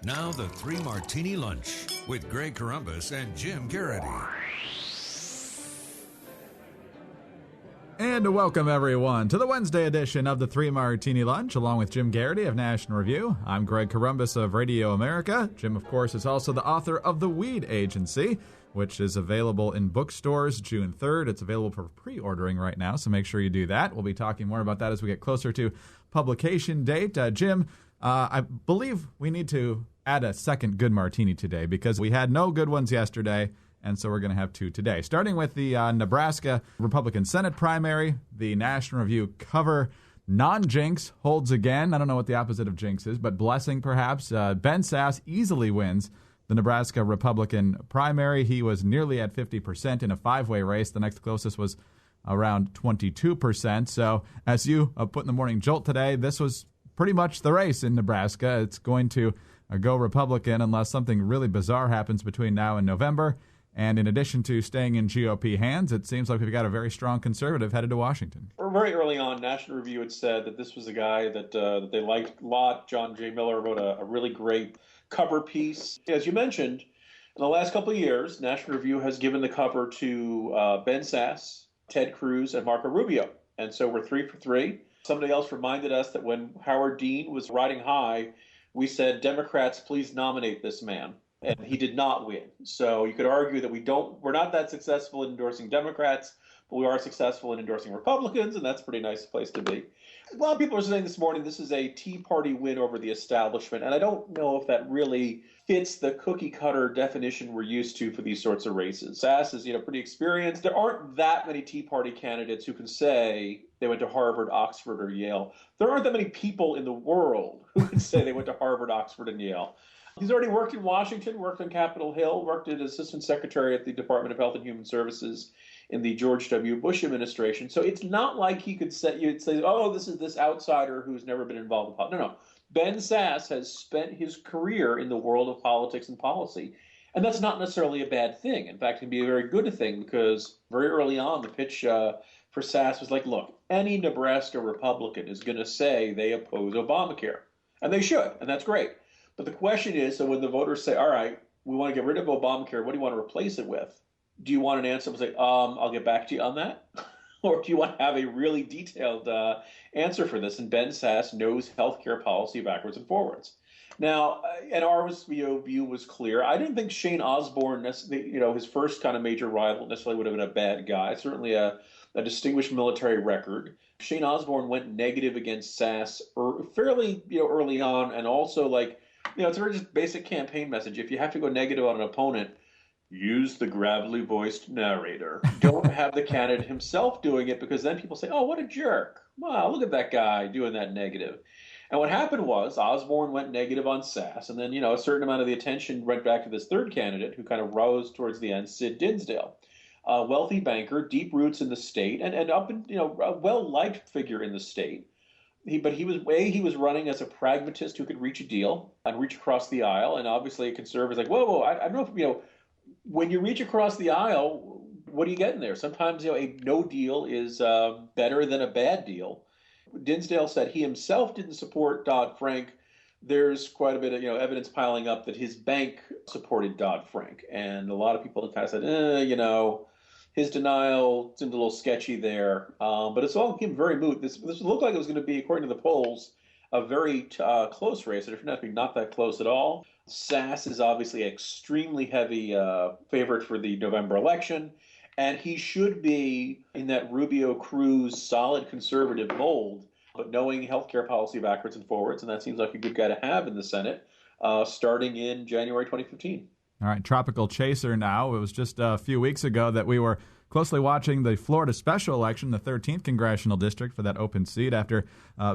Now the Three Martini Lunch with Greg Columbus and Jim Garrity. And welcome, everyone, to the Wednesday edition of the Three Martini Lunch, along with Jim Garrity of National Review. I'm Greg Columbus of Radio America. Jim, of course, is also the author of The Weed Agency, which is available in bookstores June 3rd. It's available for pre-ordering right now, so make sure you do that. We'll be talking more about that as we get closer to publication date. Jim, I believe we need to add a second good martini today because we had no good ones yesterday, and so we're going to have two today. Starting with the Nebraska Republican Senate primary, the National Review cover non-jinx holds again. I don't know what the opposite of jinx is, but blessing perhaps. Ben Sasse easily wins the Nebraska Republican primary. He was nearly at 50% in a five-way race. The next closest was around 22%. So as you put in the Morning Jolt today, this was pretty much the race in Nebraska. It's going to go Republican unless something really bizarre happens between now and November. And in addition to staying in GOP hands, it seems like we've got a very strong conservative headed to Washington. Very early on, National Review had said that this was a guy that they liked a lot. John J. Miller wrote a really great cover piece. As you mentioned, in the last couple of years, National Review has given the cover to Ben Sasse, Ted Cruz, and Marco Rubio. And so we're 3 for 3. Somebody else reminded us that when Howard Dean was riding high, we said, Democrats, please nominate this man. And he did not win. So you could argue that we're not that successful in endorsing Democrats, but we are successful in endorsing Republicans, and that's a pretty nice place to be. A lot of people are saying this morning this is a Tea Party win over the establishment, and I don't know if that really fits the cookie-cutter definition we're used to for these sorts of races. Sasse is, pretty experienced. There aren't that many Tea Party candidates who can say they went to Harvard, Oxford, or Yale. There aren't that many people in the world who can say they went to Harvard, Oxford, and Yale. He's already worked in Washington, worked on Capitol Hill, worked as Assistant Secretary at the Department of Health and Human Services in the George W. Bush administration. So it's not like he could say, oh, this is this outsider who's never been involved in politics. No. Ben Sasse has spent his career in the world of politics and policy. And that's not necessarily a bad thing. In fact, it can be a very good thing because very early on, the pitch for Sasse was like, look, any Nebraska Republican is going to say they oppose Obamacare. And they should, and that's great. But the question is, so when the voters say, all right, we want to get rid of Obamacare, what do you want to replace it with? Do you want an answer that will say, I'll get back to you on that? Or do you want to have a really detailed answer for this? And Ben Sasse knows healthcare policy backwards and forwards. Now, and our view was clear. I didn't think Shane Osborne, his first kind of major rival, necessarily would have been a bad guy. Certainly a distinguished military record. Shane Osborne went negative against Sasse fairly early on, and also it's a very just basic campaign message. If you have to go negative on an opponent, use the gravelly voiced narrator. Don't have the candidate himself doing it, because then people say, oh, what a jerk. Wow, look at that guy doing that negative. And what happened was Osborne went negative on Sasse, and then, a certain amount of the attention went back to this third candidate who kind of rose towards the end, Sid Dinsdale. A wealthy banker, deep roots in the state, and a well-liked figure in the state. He was running as a pragmatist who could reach a deal and reach across the aisle, and obviously a conservative is like, whoa, I don't know if, when you reach across the aisle, what are you getting there? Sometimes, a no deal is better than a bad deal. Dinsdale said he himself didn't support Dodd-Frank. There's quite a bit of evidence piling up that his bank supported Dodd-Frank, and a lot of people kind of said, his denial seemed a little sketchy there, but it's all became very moot. This looked like it was going to be, according to the polls, a very close race. It turned out to be not that close at all. Sasse is obviously an extremely heavy favorite for the November election, and he should be in that Rubio-Cruz solid conservative mold, but knowing healthcare policy backwards and forwards, and that seems like a good guy to have in the Senate, starting in January 2015. All right, Tropical Chaser now. It was just a few weeks ago that we were closely watching the Florida special election, the 13th congressional district for that open seat after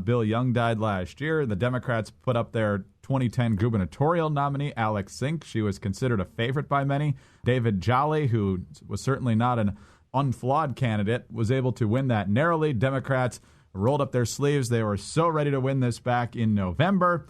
Bill Young died last year. The Democrats put up their 2010 gubernatorial nominee, Alex Sink. She was considered a favorite by many. David Jolly, who was certainly not an unflawed candidate, was able to win that narrowly. Democrats rolled up their sleeves. They were so ready to win this back in November.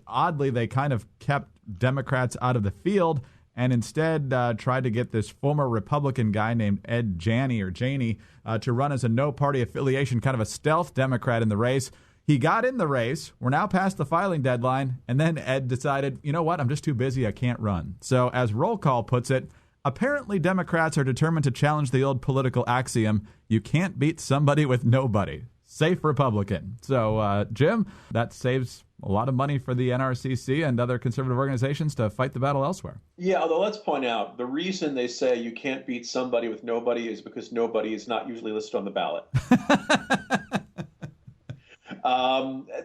Oddly, they kind of kept Democrats out of the field and instead tried to get this former Republican guy named Ed Janey to run as a no-party affiliation, kind of a stealth Democrat in the race. He got in the race. We're now past the filing deadline. And then Ed decided, you know what? I'm just too busy. I can't run. So as Roll Call puts it, apparently Democrats are determined to challenge the old political axiom, you can't beat somebody with nobody. Safe Republican. So, Jim, that saves a lot of money for the NRCC and other conservative organizations to fight the battle elsewhere. Yeah, although let's point out, the reason they say you can't beat somebody with nobody is because nobody is not usually listed on the ballot.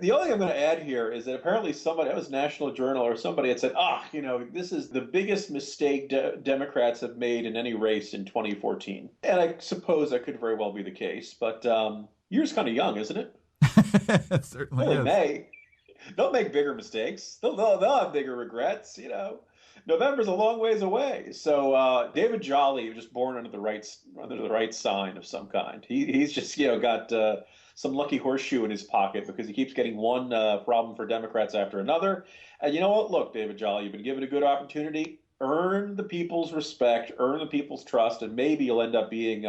The only thing I'm going to add here is that apparently somebody, it was National Journal or somebody had said, this is the biggest mistake Democrats have made in any race in 2014. And I suppose that could very well be the case, but year's kind of young, isn't it? It certainly is. May. They'll make bigger mistakes. They'll have bigger regrets, November's a long ways away. So David Jolly was just born under the right sign of some kind. He's just got some lucky horseshoe in his pocket because he keeps getting one problem for Democrats after another. And you know what? Look, David Jolly, you've been given a good opportunity. Earn the people's respect, earn the people's trust, and maybe you'll end up being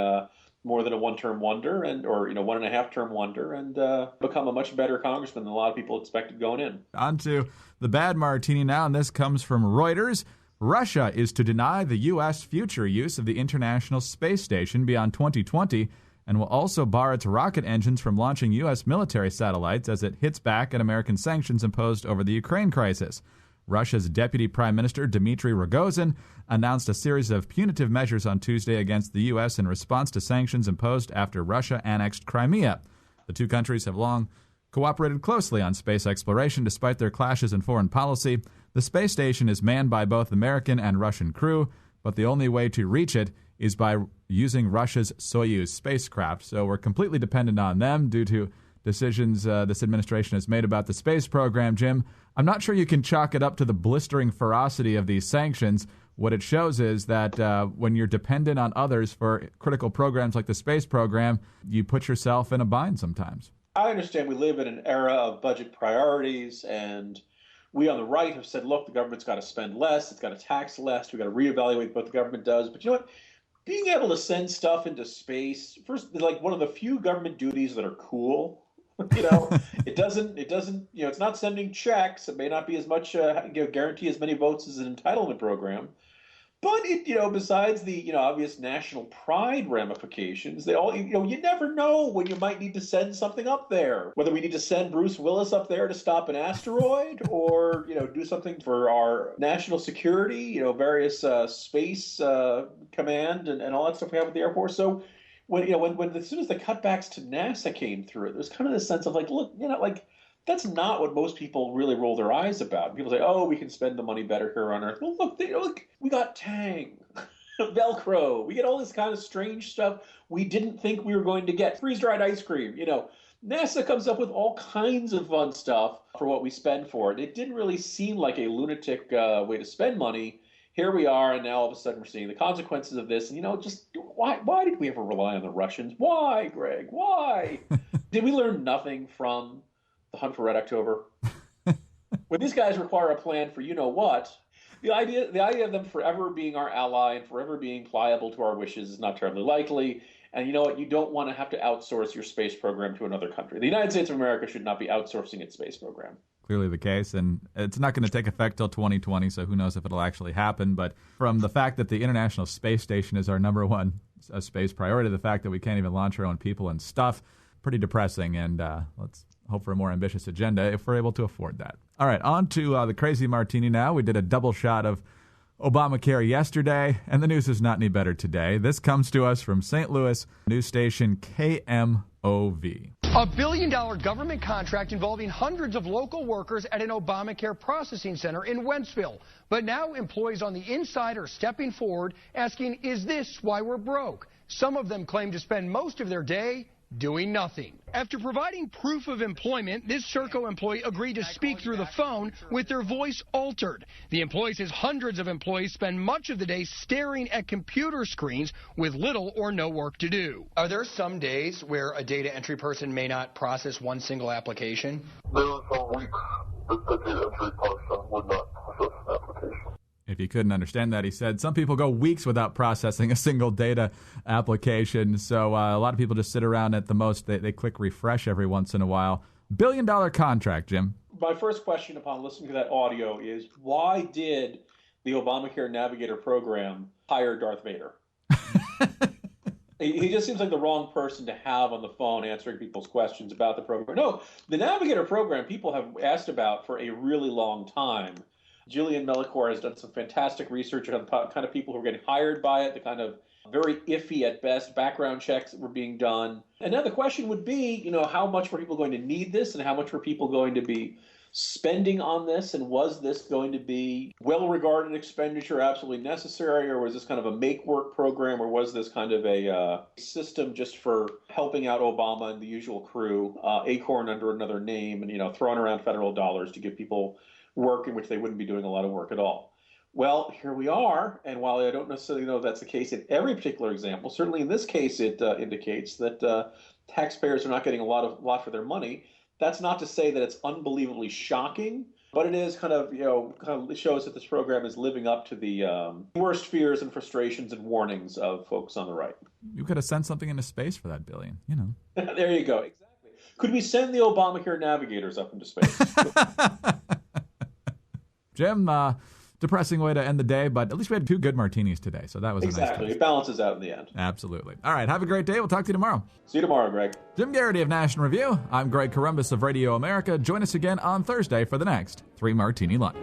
more than a one-term wonder or 1.5-term wonder and become a much better congressman than a lot of people expected going in. On to the bad martini now, and this comes from Reuters. Russia is to deny the U.S. future use of the International Space Station beyond 2020 and will also bar its rocket engines from launching U.S. military satellites as it hits back at American sanctions imposed over the Ukraine crisis. Russia's Deputy Prime Minister Dmitry Rogozin announced a series of punitive measures on Tuesday against the U.S. in response to sanctions imposed after Russia annexed Crimea. The two countries have long cooperated closely on space exploration despite their clashes in foreign policy. The space station is manned by both American and Russian crew, but the only way to reach it is by using Russia's Soyuz spacecraft. So we're completely dependent on them due to decisions this administration has made about the space program. Jim, I'm not sure you can chalk it up to the blistering ferocity of these sanctions. What it shows is that when you're dependent on others for critical programs like the space program, you put yourself in a bind sometimes. I understand we live in an era of budget priorities, and we on the right have said, look, the government's got to spend less, it's got to tax less, we've got to reevaluate what the government does. But you know what? Being able to send stuff into space, first, like one of the few government duties that are cool. It doesn't, it's not sending checks. It may not be as much, guarantee as many votes as an entitlement program. But it, besides the, obvious national pride ramifications, they all, you never know when you might need to send something up there. Whether we need to send Bruce Willis up there to stop an asteroid or, do something for our national security, various space command and all that stuff we have with the Air Force. So when as soon as the cutbacks to NASA came through, there's kind of this sense of like, look, that's not what most people really roll their eyes about. People say, oh, we can spend the money better here on Earth. Well, look, we got Tang, Velcro. We get all this kind of strange stuff we didn't think we were going to get. Freeze-dried ice cream, NASA comes up with all kinds of fun stuff for what we spend for it. It didn't really seem like a lunatic way to spend money. Here we are, and now all of a sudden we're seeing the consequences of this. And, just why did we ever rely on the Russians? Why, Greg? Why? Did we learn nothing from the Hunt for Red October? When these guys require a plan for you-know-what, the idea of them forever being our ally and forever being pliable to our wishes is not terribly likely. And you know what? You don't want to have to outsource your space program to another country. The United States of America should not be outsourcing its space program. Clearly the case, and it's not going to take effect till 2020, so who knows if it'll actually happen. But from the fact that the International Space Station is our number one space priority, the fact that we can't even launch our own people and stuff, pretty depressing, and let's hope for a more ambitious agenda if we're able to afford that. All right, on to the crazy martini now. We did a double shot of Obamacare yesterday, and the news is not any better today. This comes to us from St. Louis news station KMOV. A $1 billion government contract involving hundreds of local workers at an Obamacare processing center in Wentzville. But now employees on the inside are stepping forward asking, is this why we're broke? Some of them claim to spend most of their day doing nothing. After providing proof of employment, this Serco employee agreed to speak through the phone with their voice altered. The employee says hundreds of employees spend much of the day staring at computer screens with little or no work to do. Are there some days where a data entry person may not process one single application? There are some weeks that the data entry person would not process an application. If you couldn't understand that, he said some people go weeks without processing a single data application. So a lot of people just sit around at the most. They click refresh every once in a while. billion-dollar contract, Jim. My first question upon listening to that audio is, why did the Obamacare Navigator program hire Darth Vader? He just seems like the wrong person to have on the phone answering people's questions about the program. No, the Navigator program people have asked about for a really long time. Jillian Melchior has done some fantastic research on the kind of people who are getting hired by it, the kind of very iffy at best background checks that were being done. And now the question would be, how much were people going to need this and how much were people going to be spending on this, and was this going to be well-regarded expenditure, absolutely necessary, or was this kind of a make-work program, or was this kind of a system just for helping out Obama and the usual crew, Acorn under another name, and throwing around federal dollars to give people work in which they wouldn't be doing a lot of work at all? Well, here we are, and while I don't necessarily know if that's the case in every particular example, certainly in this case it indicates that taxpayers are not getting a lot for their money. That's not to say that it's unbelievably shocking, but it is kind of shows that this program is living up to the worst fears and frustrations and warnings of folks on the right. You could have sent something into space for that billion, There you go. Exactly. Could we send the Obamacare navigators up into space? Jim, depressing way to end the day, but at least we had 2 good martinis today, so that was exactly. A nice It balances out in the end. Absolutely. All right, have a great day. We'll talk to you tomorrow. See you tomorrow, Greg. Jim Garrity of National Review. I'm Greg Corumbus of Radio America. Join us again on Thursday for the next 3 Martini Lunch.